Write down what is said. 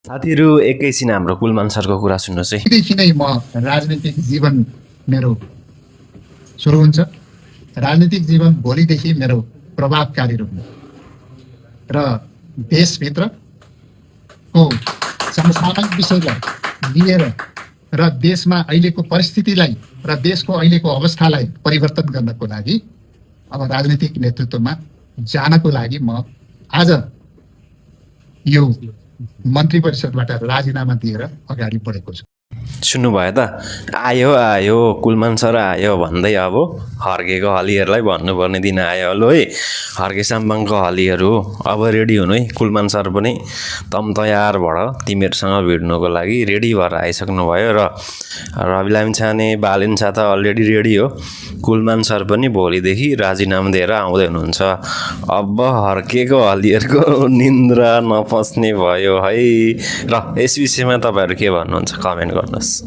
साथीहरू एकैछिन हाम्रो कुलमान सरको कुरा सुन्नुहोस् है। देखि नै म राजनीतिक जीवन मेरो सुरु हुन्छ। राजनीतिक जीवन भोलिदेखि मेरो प्रभावकारी रूपमा र देशभित्रको समसामयिक विषयलाई लिएर र देशमा अहिलेको परिस्थितिलाई र देशको अहिलेको अवस्थालाई परिवर्तन गर्नको लागि अब राजनीतिक नेतृत्वमा जानको लागि म आज यो मन्त्री परिषदबाट राजीनामा दिएर अगाडि बढेको छु। सुन्नुभयो त, आयो कुलमान सर आयो भन्दै अब हर्केको हलीहरूलाई भन्नुपर्ने दिन आयो। लो है हर्के साम्बाङको हलीहरू, अब रेडी हुनु है। कुलमान सर पनि तम तयार भएर तिमीहरूसँग भिड्नुको लागि रेडी भएर आइसक्नु भयो र रवि लामिछाने बालेन्छा त अलरेडी रेडी हो। कुलमान सर पनि भोलिदेखि राजीनामा दिएर आउँदै हुनुहुन्छ। अब हर्केको हलीहरूको निन्द्रा नपस्ने भयो है। र यस विषयमा तपाईँहरू के भन्नुहुन्छ कमेन्ट गर्नुहोस्।